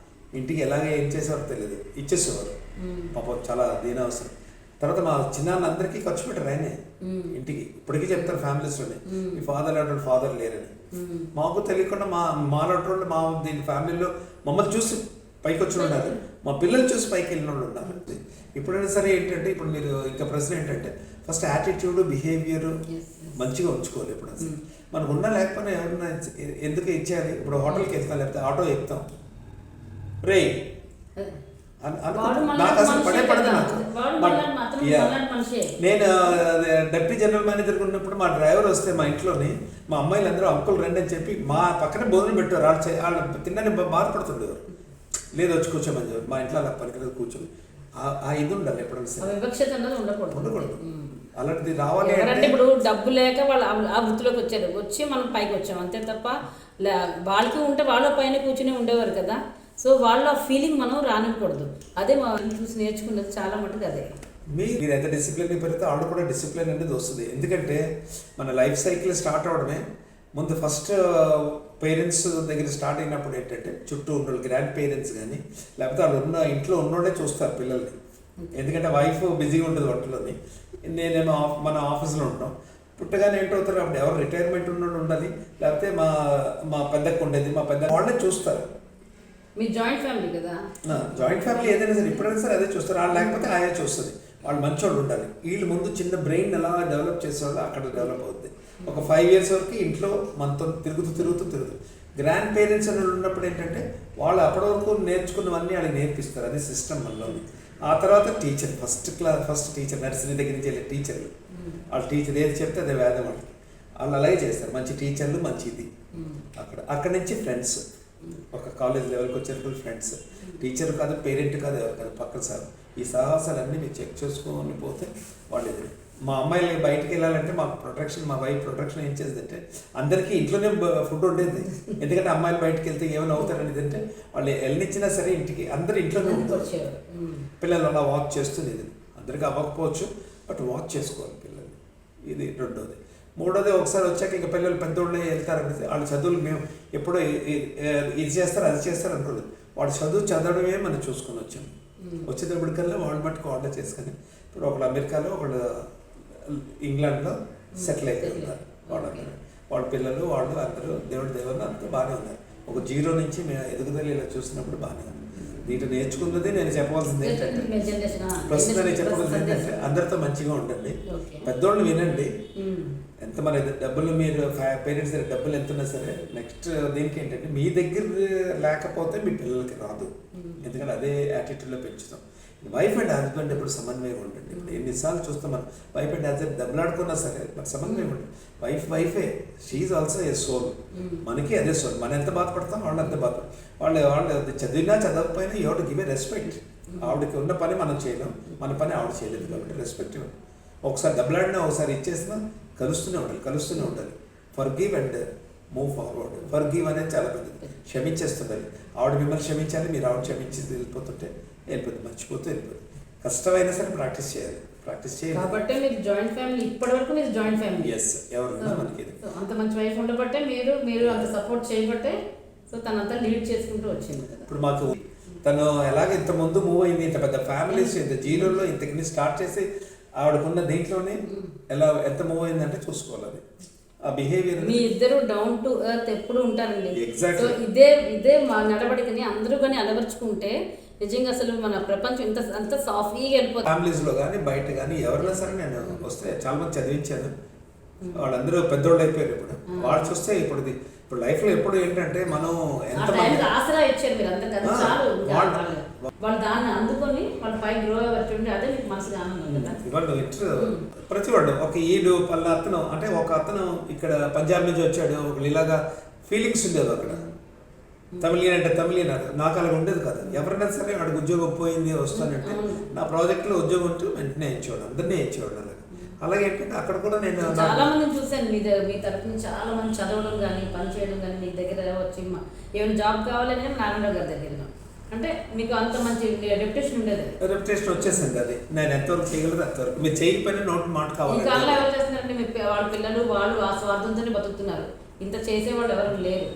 ఇంటికి ఎలాగే ఏం చేసేవారు తెలియదు, ఇచ్చేసేవారు. పాపం చాలా దీనవసరం. తర్వాత మా చిన్నాన్నందరికీ ఖర్చు పెట్టారు ఆయనే ఇంటికి. ఇప్పటికీ చెప్తారు ఫ్యామిలీస్లోనే, మీ ఫాదర్ లేరని. మాకు తెలియకుండా మాలాంటి మా దీని ఫ్యామిలీలో మమ్మల్ని చూసి పైకి వచ్చిన ఉన్నారు, మా పిల్లలు చూసి పైకి వెళ్ళిన వాళ్ళు ఉన్నారు. ఇప్పుడైనా సరే ఏంటంటే, ఇప్పుడు మీరు ఇంకా ప్రశ్న ఏంటంటే, ఫస్ట్ యాటిట్యూడ్ బిహేవియర్ మంచిగా ఉంచుకోవాలి. ఇప్పుడు అసలు మనకు ఉన్నా లేకపోయినా ఎవరన్నా ఎందుకు ఇచ్చేయాలి. ఇప్పుడు హోటల్కి వెళ్తాం, లేకపోతే ఆటో ఎక్కుతాం, రే నాకు అసలు పడే పడదు. నేను డెప్యూటీ జనరల్ మేనేజర్ ఉన్నప్పుడు మా డ్రైవర్ వస్తే మా ఇంట్లోని మా అమ్మాయిలు అందరూ అంకుల్ రండి అని చెప్పి మా పక్కనే భోజనం పెట్టారు. వాళ్ళు తిన్నని బాధపడుతుండేవారు. లేదు వచ్చి కూర్చోమని చెప్పి మా ఇంట్లో అలా పనికిలేదు కూర్చొని. ఆ ఇది ఉండాలి ఎప్పుడైనా ఉండకూడదు. అలాంటిది రావాలి అంటే, ఇప్పుడు డబ్బు లేక వాళ్ళు ఆ వృత్తిలోకి వచ్చి మనం పైకి వచ్చాం అంతే తప్ప, వాళ్ళకి ఉంటే వాళ్ళ పైన కూర్చుని ఉండేవారు కదా. సో వాళ్ళ ఫీలింగ్ మనం రానివ్వకూడదు. అదే మా చూసి నేర్చుకున్నది చాలా మటుకు అదే. మీరు ఎంత డిసిప్లిన్ పెరిగితే ఆవిడ కూడా డిసిప్లిన్ అనేది వస్తుంది. ఎందుకంటే మన లైఫ్ సైకిల్ స్టార్ట్ అవడమే ముందు ఫస్ట్ పేరెంట్స్ దగ్గర స్టార్ట్ అయినప్పుడు ఏంటంటే, చుట్టూ ఉన్న గ్రాండ్ పేరెంట్స్ కానీ లేకపోతే వాళ్ళు ఇంట్లో ఉన్నోడే చూస్తారు పిల్లల్ని. ఎందుకంటే వైఫ్ బిజీగా ఉంటుంది వంటలోని, నేనేమో మన ఆఫీస్లో ఉంటాం. పుట్టగానే ఏంటవుతారు, అప్పుడు ఎవరు రిటైర్మెంట్ ఉన్నోడు ఉండాలి, లేకపోతే మా పెద్దకు ఉండేది, మా పెద్ద వాళ్ళే చూస్తారు. మీ జాయింట్ ఫ్యామిలీ కదా, జాయింట్ ఫ్యామిలీ ఏదైనా సరే ఇప్పుడైనా సరే అదే చూస్తారు. వాళ్ళు లేకపోతే ఆయా చూస్తుంది. వాళ్ళు మంచోళ్ళు ఉండాలి. వీళ్ళు ముందు చిన్న బ్రెయిన్ ఎలా డెవలప్ చేసేవాళ్ళు అక్కడ డెవలప్ అవుతుంది. ఒక 5 years వరకు ఇంట్లో మనతో తిరుగుతూ గ్రాండ్ పేరెంట్స్ అని ఉన్నప్పుడు ఏంటంటే వాళ్ళు అప్పటి వరకు నేర్చుకున్నవన్నీ వాళ్ళకి నేర్పిస్తారు. అది సిస్టమ్ మనలోని. ఆ తర్వాత టీచర్, ఫస్ట్ టీచర్, నర్సరీ దగ్గర నుంచి వెళ్ళే టీచర్లు, వాళ్ళ టీచర్ ఏది చెప్తే అదే వేదం వాళ్ళకి. వాళ్ళు అలాగే చేస్తారు. మంచి టీచర్లు, మంచి ఇది. అక్కడి నుంచి ఫ్రెండ్స్, ఒక కాలేజ్ లెవెల్కి వచ్చేటప్పుడు ఫ్రెండ్స్, టీచర్ కాదు, పేరెంట్ కాదు, ఎవరు కాదు, పక్కన సార్. ఈ సాహసాలన్నీ మీరు చెక్ చేసుకొని పోతే వాళ్ళు ఎదురు. మా అమ్మాయిలు బయటికి వెళ్ళాలంటే మా ప్రొటెక్షన్, మా వైఫ్ ప్రొటెక్షన్ ఏం చేసేదంటే అందరికీ ఇంట్లోనే ఫుడ్ ఉండేది. ఎందుకంటే అమ్మాయిలు బయటకు వెళ్తే ఏమైనా అవుతారనేది అంటే వాళ్ళు వెళ్ళనిచ్చినా సరే ఇంటికి అందరు ఇంట్లోనే ఉంటారు. పిల్లలు అలా వాక్ చేస్తుంది. ఇది అందరికీ అవ్వకపోవచ్చు, బట్ వాక్ చేసుకోవాలి పిల్లలు. ఇది రెండోది. మూడోది, ఒకసారి వచ్చాక ఇంకా పిల్లలు పెద్దోళ్ళే వెళ్తారనేది వాళ్ళ చదువులు మేము ఎప్పుడో ఇది చేస్తారు అది చేస్తారు అనుకోలేదు. వాడు చదువు చదవడమే మనం చూసుకొని వచ్చాము. వచ్చేటప్పటికల్లా వాళ్ళు మట్టుకు ఆర్డర్ చేసుకొని ఇప్పుడు ఒకళ్ళు అమెరికాలో, ఒకళ్ళు ఇంగ్లాండ్లో సెటిల్ అయిపోయి ఉన్నారు. వాళ్ళ పిల్లలు వాళ్ళు అందరూ దేవుళ్ళు అంతా బాగానే ఉన్నారు. ఒక 0 నుంచి మేము ఎదుగుదల ఇలా చూసినప్పుడు బాగానే ఉంది. దీంట్లో నేర్చుకున్నది నేను చెప్పవలసింది ఏంటంటే, ప్రస్తుతం నేను చెప్పవలసింది ఏంటంటే అందరితో మంచిగా ఉండండి, పెద్దోళ్ళు వినండి. ఎంత మన డబ్బులు మీరు పేరెంట్స్ దగ్గర డబ్బులు ఎంత ఉన్నా సరే నెక్స్ట్ దీనికి ఏంటంటే మీ దగ్గర లేకపోతే మీ పిల్లలకి రాదు. ఎందుకంటే అదే యాటిట్యూడ్లో పెంచుతాం. వైఫ్ అండ్ హస్బెండ్ ఎప్పుడు సమన్వయం ఉండండి. ఇప్పుడు ఎన్నిసార్లు చూస్తాం మనం వైఫ్ అండ్ హస్బెండ్ దెబ్బలాడుకున్నా సరే బట్ సమన్వయం ఉంటుంది. వైఫే, షీఈ్ ఆల్సో ఏ సోల్. మనకి అదే సోల్. మనం ఎంత బాధపడతాం వాళ్ళు అంత బాధపడతాం. వాళ్ళు చదివినా చదవకపోయినా you have to give a respect. ఆవిడకి ఉన్న పని మనం చేయలేం, మన పని ఆవిడ చేయలేదు కాబట్టి రెస్పెక్ట్ ఇవ్వండి. ఒకసారి దెబ్బలాడినా ఒకసారి ఇచ్చేసినా కలుస్తూనే ఉండాలి. Forgive and move forward. Forgive అనేది చాలా పెద్దది. క్షమించేస్తుండాలి. ఆవిడ మిమ్మల్ని క్షమించాలి, మీరు ఆవిడ క్షమించి వెళ్ళిపోతుంటే వెళ్ళిపోతుంది, మర్చిపోతూ వెళ్ళిపోతుంది. కష్టమైనా సరే ప్రాక్టీస్ చేయాలి. కాబట్టి మీరు జాయింట్ ఫ్యామిలీ, ఇప్పటి వరకు మీరు జాయింట్ ఫ్యామిలీ. ఎస్, ఎవరున్నా మనకి అంత మంచి వైఫ్ ఉండబట్టే మీరు అంత సపోర్ట్ చేయబట్టే సో తనంతా లీడ్ చేసుకుంటూ వచ్చింది కదా. ఇప్పుడు మాకు తను ఎలాగ ఇంత ముందు మూవ్ అయింది, ఇంత పెద్ద ఫ్యామిలీస్ ఇంత 0లో ఇంతకి స్టార్ట్ చేసి ఆవిడకున్న దీంట్లోనే ఎలా ఎంత మూవ్ అయిందంటే చూసుకోవాలి. ఆ బిహేవియర్ మీ ఇద్దరు డౌన్ టు ఎర్త్ ఎప్పుడు ఉంటారండి. ఎగ్జాక్ట్లీ. సో ఇదే మా నడవడికని అందరూ కానీ అలవర్చుకుంటే నిజంగా అసలు మన ప్రపంచం అంత సాఫ్ట్గా వెళ్ళిపోతుంది. ఫ్యామిలీస్లో కానీ బయట కానీ ఎవరైనా సరే నేను వస్తే చాలా మంది చదివించాను. వాళ్ళందరూ పెద్దోళ్ళు అయిపోయారు. ఇప్పుడు వాళ్ళు చూస్తే ఇప్పుడు లైఫ్లో ఎప్పుడు ఏంటంటే మనం ఎంత ఆసరా ఇచ్చారు మీరు అంతా కదా, చాలు. వాళ్ళు దాన్ని అందుకొని వాళ్ళ పై గ్రో అవ్వట్టుంటే అదే మీకు మనసుగా ఆనందం కదా. వాళ్ళు ప్రతి వాడు ఒక ఈడు పల్ల అతను అంటే ఒక అతను ఇక్కడ పంజాబ్ నుంచి వచ్చాడు, ఒక ఇలాగా ఫీలింగ్స్ ఉండేది. అక్కడ తమిళియన్ అంటే తమిళియన్ నాకు అలాగ ఉండేది కాదు. ఎవరైనా సరే వాడికి ఉద్యోగం పోయింది వస్తానంటే నా ప్రాజెక్ట్లో ఉద్యోగం ఉంటే వెంటనే ఇచ్చేవాడు, అందరినీ ఇచ్చేవాడు. అలాగే ఏంటంటే అక్కడ కూడా నేను చాలా మందిని చూశాను. మీ తరఫున చాలా మంది చదవడం కానీ పని చేయడం కానీ మీ దగ్గర వచ్చి ఏమైనా జాబ్ కావాలని నారాయణరావు గారి దగ్గర అంటే మీకు అంత మంచి రెప్యుటేషన్ ఉండేది. రెప్యుటేషన్ వచ్చేసింది. అది నేను ఎంతవరకు చేయగలదు అంతవరకు. మీరు చేయకపోయినా నోటి మాట కావాలి. కాలంలో ఎవరు చేస్తున్నారంటే మీ వాళ్ళ పిల్లలు వాళ్ళు ఆ స్వార్థంతోనే బతుకుతున్నారు. ఇంత చేసేవాళ్ళు ఎవరు లేరు.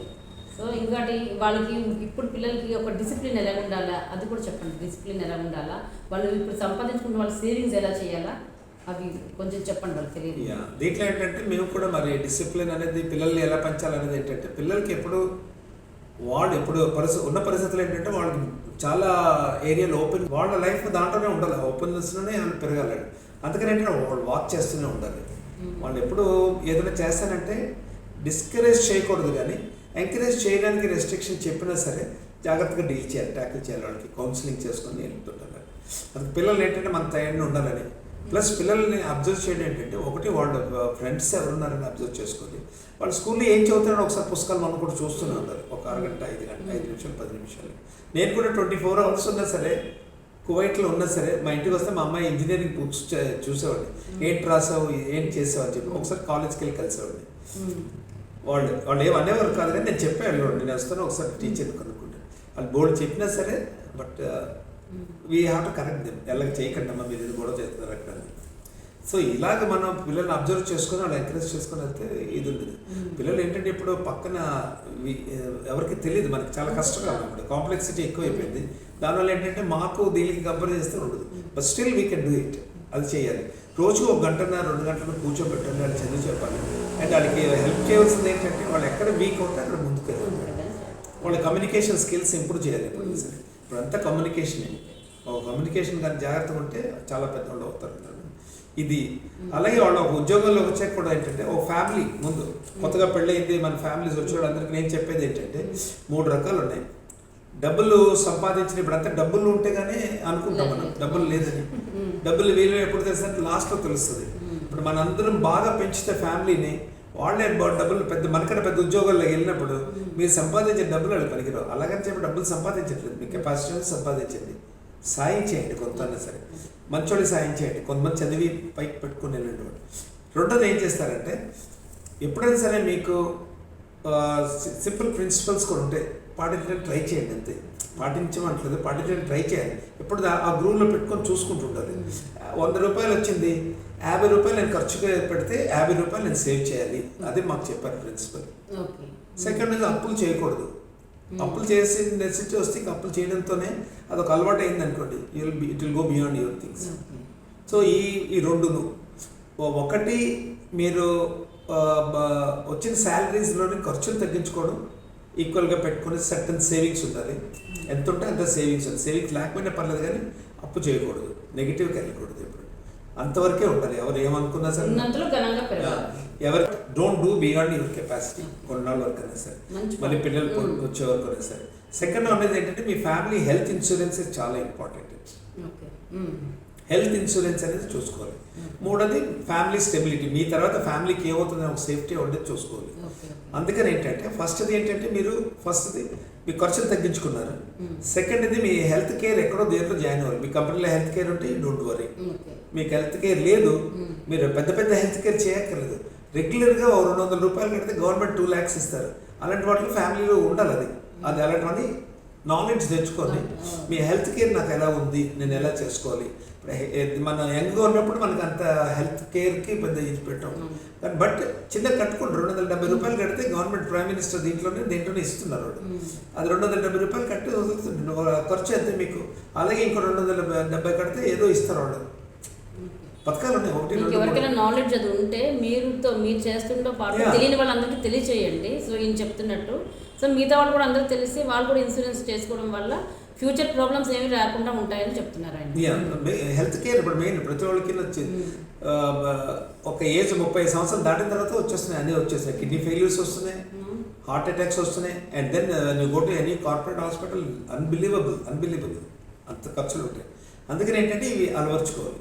సో ఇంకోటి వాళ్ళకి ఇప్పుడు పిల్లలకి ఒక డిసిప్లిన్ ఎలా ఉండాలా అది కూడా చెప్పండి. డిసిప్లిన్ ఎలా ఉండాలా, వాళ్ళు ఇప్పుడు సంపాదించుకుంటే వాళ్ళ సేవింగ్స్ ఎలా చేయాలా అవి కొంచెం చెప్పండి. వాళ్ళు తెలియదు. దీంట్లో ఏంటంటే మేము కూడా మరి డిసిప్లిన్ అనేది పిల్లల్ని ఎలా పెంచాలనేది ఏంటంటే పిల్లలకి ఎప్పుడు వాళ్ళు ఎప్పుడు ఉన్న పరిస్థితులు ఏంటంటే వాళ్ళకి చాలా ఏరియాలో ఓపెన్ వాళ్ళ లైఫ్ దాంట్లోనే ఉండాలి, ఓపెన్నెస్లోనే వాళ్ళు పెరగాలి. అందుకని ఏంటంటే వాళ్ళు వాక్ చేస్తూనే ఉండాలి. వాళ్ళు ఎప్పుడు ఏదైనా చేస్తానంటే డిస్కరేజ్ చేయకూడదు, కానీ ఎంకరేజ్ చేయడానికి రెస్ట్రిక్షన్ చెప్పినా సరే జాగ్రత్తగా డీల్ చేయాలి, ట్యాకిల్ చేయాలి. వాళ్ళకి కౌన్సిలింగ్ చేసుకొని వెళ్తుంటారు. అందుకు పిల్లలు ఏంటంటే మన తయారీని ఉండాలని. ప్లస్ పిల్లల్ని అబ్జర్వ్ చేయడం ఏంటంటే ఒకటి వాళ్ళ ఫ్రెండ్స్ ఎవరున్నారని అబ్జర్వ్ చేసుకోవాలి. వాళ్ళు స్కూల్లో ఏం చదువుతారో ఒకసారి పుస్తకాలు మనం కూడా చూస్తూనే ఉండాలి. ఒక 6 గంట 5 నిమిషాలు 10 నిమిషాలు. నేను కూడా 24 hours ఉన్నా సరే కువైట్లో ఉన్నా సరే మా ఇంటికి వస్తే మా అమ్మాయి ఇంజనీరింగ్ బుక్స్ చూసేవాడిని. ఏంటి రాసావు ఏంటి చేసావు అని చెప్పి ఒకసారి కాలేజ్కి వెళ్ళి కలిసేవాడిని. వాళ్ళు ఏం అనేవారు కాదు, కానీ నేను చెప్పాను నేను వస్తాను ఒకసారి టీచర్ కనుక్కుంటాను. వాళ్ళు బోర్డు చెప్పినా సరే but we have to correct them. ఎలాగ చేయకండి అమ్మ మీరు ఇది కూడా చేస్తున్నారు అక్కడ. సో ఇలాగ మనం పిల్లల్ని అబ్జర్వ్ చేసుకొని వాళ్ళు ఎంకరేజ్ చేసుకొని వెళ్తే ఇది ఉంటుంది. పిల్లలు ఏంటంటే ఇప్పుడు పక్కన ఎవరికి తెలియదు, మనకి చాలా కష్టంగా ఉంది. కాంప్లెక్సిటీ ఎక్కువైపోయింది. దానివల్ల ఏంటంటే మాకు దీనికి కంపేర్ చేస్తే ఉండదు. But still we can do it. అది చేయాలి. రోజుకు 1 గంటన 2 గంటలు కూర్చోబెట్టాలి, వాళ్ళు చదివి చెప్పాలి. అండ్ వాళ్ళకి హెల్ప్ చేయవలసింది ఏంటంటే వాళ్ళు ఎక్కడ వీక్ అవుతే అక్కడ ముందుకు వెళ్ళాలి. వాళ్ళ కమ్యూనికేషన్ స్కిల్స్ ఇంప్రూవ్ చేయాలి. ఇప్పుడు అంతా కమ్యూనికేషనే. ఒక కమ్యూనికేషన్ కానీ జాగ్రత్తగా ఉంటే చాలా పెద్ద వాళ్ళు అవుతారు. ఇది అలాగే వాళ్ళు ఒక ఉద్యోగంలో వచ్చాక కూడా ఏంటంటే ఒక ఫ్యామిలీ ముందు కొత్తగా పెళ్ళయింది మన ఫ్యామిలీస్ వచ్చేవాళ్ళు అందరికి నేను చెప్పేది ఏంటంటే 3 రకాలు ఉన్నాయి. డబ్బులు సంపాదించిన ఇప్పుడంతా డబ్బులు ఉంటే కానీ అనుకుంటాం మనం డబ్బులు లేదని. డబ్బులు వీలు ఎప్పుడు తెలుస్తుంది, లాస్ట్లో తెలుస్తుంది. ఇప్పుడు మనందరం బాగా పెంచితే ఫ్యామిలీని వాళ్ళే డబ్బులు మనకన్నా పెద్ద ఉద్యోగాల్లో వెళ్ళినప్పుడు మీరు సంపాదించే డబ్బులు వాళ్ళు పనికిరావు. అలాగని చెప్పి డబ్బులు సంపాదించట్లేదు, మీ కెపాసిటీ సంపాదించండి, సాయం చేయండి, కొంతన్నా సరే మంచోళ్ళకి సాయం చేయండి, కొంతమంది చదివి పైకి పెట్టుకుని వెళ్ళండి. రెండోది ఏం చేస్తారంటే ఎప్పుడైనా సరే మీకు సింపుల్ ప్రిన్సిపల్స్ కూడా ఉంటాయి, పాటించడానికి ట్రై చేయండి. అంతే, పాటించమంటలేదు, పాటించడానికి ట్రై చేయాలి. ఎప్పుడు ఆ గ్రూప్లో పెట్టుకొని చూసుకుంటుండాలి. 100 రూపాయలు వచ్చింది, 50 రూపాయలు నేను ఖర్చుగా పెడితే 50 రూపాయలు నేను సేవ్ చేయాలి, అది మాకు చెప్పారు ప్రిన్సిపల్. సెకండ్ ఇది అప్పులు చేయకూడదు. అప్పులు చేసి నెసిటీ వస్తే అప్పులు చేయడంతోనే అదొక అలవాటు అయింది అనుకోండి, it will go beyond your things. So ఈ రెండును, ఒకటి మీరు వచ్చిన శాలరీస్లోని ఖర్చులు తగ్గించుకోవడం, ఈక్వల్గా పెట్టుకుని సర్టన్ సేవింగ్స్ ఉండాలి. ఎంత ఉంటే అంత సేవింగ్స్ ఉంది. సేవింగ్స్ లేకపోయినా పర్లేదు కానీ అప్పు చేయకూడదు, నెగిటివ్కి వెళ్ళకూడదు. ఎప్పుడు అంతవరకే ఉండాలి. ఎవరు ఏమనుకున్నా సరే, ఎవరు don't do beyond your capacity. కొన్నాళ్ళ వరకు అయినా సరే, మళ్ళీ పిల్లలు వచ్చే వరకు అయినా సరే. సెకండ్ అనేది ఏంటంటే మీ ఫ్యామిలీ హెల్త్ ఇన్సూరెన్స్ చాలా ఇంపార్టెంట్. హెల్త్ ఇన్సూరెన్స్ అనేది చూసుకోవాలి. మూడోది ఫ్యామిలీ స్టెబిలిటీ, మీ తర్వాత ఫ్యామిలీకి ఏమవుతుందని ఒక సేఫ్టీ ఉండేది చూసుకోవాలి. అందుకని ఏంటంటే ఫస్ట్ది ఏంటంటే మీరు మీ ఖర్చులు తగ్గించుకున్నారు. సెకండ్ది మీ హెల్త్ కేర్ ఎక్కడో దేంట్లో జాయిన్ అవ్వాలి. మీ కంపెనీలో హెల్త్ కేర్ ఉంటే డోంట్ వరీ. మీకు హెల్త్ కేర్ లేదు, మీరు పెద్ద హెల్త్ కేర్ చేయక్కర్లేదు. రెగ్యులర్గా 200 రూపాయలు కడితే గవర్నమెంట్ 2 lakhs ఇస్తారు. అలాంటి వాటిలో ఫ్యామిలీలో ఉండాలి. అది అలాంటివన్నీ నాలెడ్జ్ తెచ్చుకొని మీ హెల్త్ కేర్ నాకు ఎలా ఉంది, నేను ఎలా చేసుకోవాలి. మన యంగ్గా ఉన్నప్పుడు మనకు అంత హెల్త్ కేర్కి పెద్ద ఇది పెట్టాం. బట్ చిన్న కట్టుకోండి, 270 రూపాయలు కడితే గవర్నమెంట్ ప్రైమ్ మినిస్టర్ దీంట్లోనే ఇస్తున్నారు. అది 270 రూపాయలు కట్టి వదులుతుంది, ఖర్చు అయితే మీకు. అలాగే ఇంకో 270 కడితే ఏదో ఇస్తారు వాళ్ళు. పథకాలు ఉన్నాయి. ఎవరికైనా నాలెడ్జ్ అది ఉంటే మీరు చేస్తుంటే పాటు తెలియని వాళ్ళందరికీ తెలియచేయండి. సో ఈయన చెప్తున్నట్టు, సో మిగతా వాళ్ళు కూడా అందరూ తెలిసి వాళ్ళు కూడా ఇన్సూరెన్స్ చేసుకోవడం వల్ల ఫ్యూచర్ ప్రాబ్లమ్స్ ఏమి రాకుండా ఉంటాయని చెప్తున్నారు ఆయన. హెల్త్ కేర్ ఇప్పుడు మెయిన్ ప్రతి వాళ్ళకి ఒక ఏజ్ 30 సంవత్సరాలు దాటిన తర్వాత వచ్చేస్తున్నాయి, అన్నీ వచ్చేస్తాయి. కిడ్నీ ఫెయిల్యూర్స్ వస్తున్నాయి, హార్ట్ అటాక్స్ వస్తున్నాయి. And then you go to any corporate hospital, unbelievable అంత ఖర్చులు ఉంటాయి. అందుకని ఏంటంటే ఇవి అలవర్చుకోవాలి.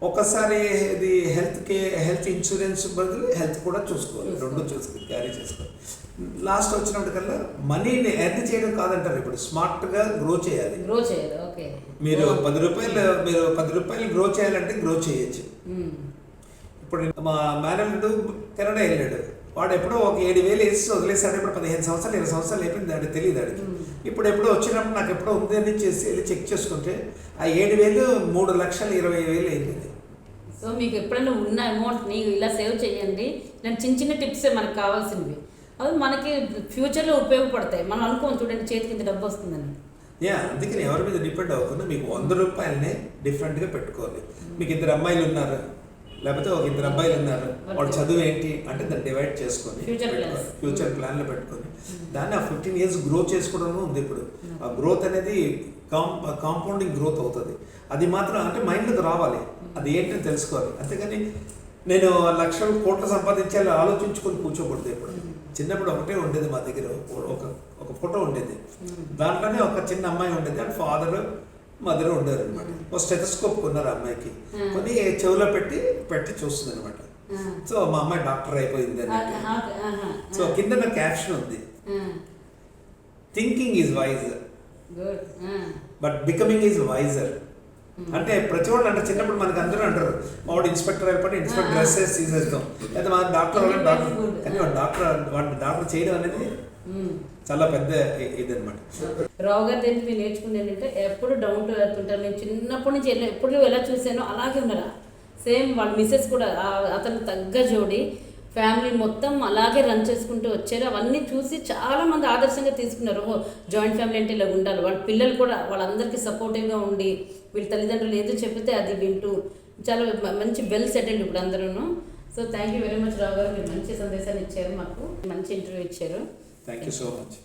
ఒకసారి ఇది హెల్త్ ఇన్సూరెన్స్ బదులు హెల్త్ కూడా చూసుకోవాలి, రెండు క్యారీ చేసుకోవాలి. లాస్ట్ వచ్చినప్పటికల్లా మనీని ఎర్న్ చేయడం కాదంటారు, ఇప్పుడు స్మార్ట్గా గ్రో చేయాలి. మీరు 10 రూపాయలు గ్రో చేయాలంటే గ్రో చేయొచ్చు. ఇప్పుడు మా మేనల్లుడు కెనడా వెళ్ళాడు, వాడు ఎప్పుడో ఒక 7,000 వేసి వదిలేసాడు. ఇప్పుడు 15 సంవత్సరాలు 20 సంవత్సరాలు అయిపోయింది, దానికి తెలియదు. ఆడికి ఇప్పుడు ఎప్పుడో వచ్చినప్పుడు నాకు ఎప్పుడో ఉంది అని వెళ్ళి చెక్ చేసుకుంటే ఆ 7,000 3,20,000 అయింది. సో మీకు ఎప్పుడైనా ఉన్న అమౌంట్ని ఇలా సేవ్ చేయండి. నేను చిన్న టిప్సే మనకు కావాల్సినవి, అవి మనకి ఫ్యూచర్లో ఉపయోగపడతాయి. మనం అనుకోం చూడండి చేతికి ఇంత డబ్బు వస్తుందని. అందుకని ఎవరి మీద డిపెండ్ అవ్వకుండా మీకు 100 రూపాయలనే డిఫరెంట్గా పెట్టుకోవాలి. మీకు 2 అమ్మాయిలు ఉన్నారు, లేకపోతే ఒక 2 అబ్బాయిలు ఉన్నారు, వాడు చదువు ఏంటి అంటే దాన్ని డివైడ్ చేసుకొని ఫ్యూచర్ ప్లాన్లో పెట్టుకొని దాన్ని ఆ 15 years గ్రో చేసుకోవడం ఉంది. ఇప్పుడు ఆ గ్రోత్ అనేది కాంపౌండింగ్ గ్రోత్ అవుతుంది. అది మాత్రం అంటే మైండ్లోకి రావాలి, అది ఏంటని తెలుసుకోవాలి. అంతేగాని నేను లక్షలు కోట్లు సంపాదించాలి ఆలోచించుకొని కూర్చోకూడదు. ఇప్పుడు చిన్నప్పుడు ఒకటే ఉండేది మా దగ్గర, ఒక ఫోటో ఉండేది, దాంట్లోనే ఒక చిన్న అమ్మాయి ఉండేది, అండ్ ఫాదర్ మదర్ ఉండేది అనమాట. ఒక స్టెథోస్కోప్ కొన్నారు అమ్మాయికి, కొన్ని చెవిలో పెట్టి చూస్తుంది అనమాట. సో మా అమ్మాయి డాక్టర్ అయిపోయింది అని. సో కింద నా క్యాప్షన్ ఉంది, thinking is wiser but becoming is wiser. అంటే ప్రతి వాళ్ళు అంటే చిన్నప్పుడు మనకి అందరూ అంటారు వాడు ఇన్స్పెక్టర్ అయిపోయి ఇన్స్పెక్టర్ డ్రెస్సెస్ తీసేస్తాం, లేదా మన డాక్టర్ కానీ వాడు డాక్టర్ చేయడం అనేది చాలా పెద్ద ఇది అనమాట. రావు గారి దగ్గర మీరు నేర్చుకుంది ఏంటంటే ఎప్పుడు డౌన్ టు ఎర్త్ ఉంటారు. నేను చిన్నప్పటి నుంచి ఎప్పుడు ఎలా చూసానో అలాగే ఉన్నారా. సేమ్ వాళ్ళ మిస్సెస్ కూడా అతను తగ్గ జోడి ఫ్యామిలీ మొత్తం అలాగే రన్ చేసుకుంటూ వచ్చారు. అవన్నీ చూసి చాలామంది ఆదర్శంగా తీసుకున్నారు. జాయింట్ ఫ్యామిలీ అంటే ఇలా ఉండాలి. వాళ్ళ పిల్లలు కూడా వాళ్ళందరికీ సపోర్టివ్గా ఉండి వీళ్ళ తల్లిదండ్రులు ఏదో చెప్తే అది వింటూ చాలా మంచి వెల్ సెటిల్డ్ ఇప్పుడు అందరూ. So thank you very much Rao గారు, మీరు మంచి సందేశాన్ని ఇచ్చారు, మాకు మంచి ఇంటర్వ్యూ ఇచ్చారు. Thank you so much.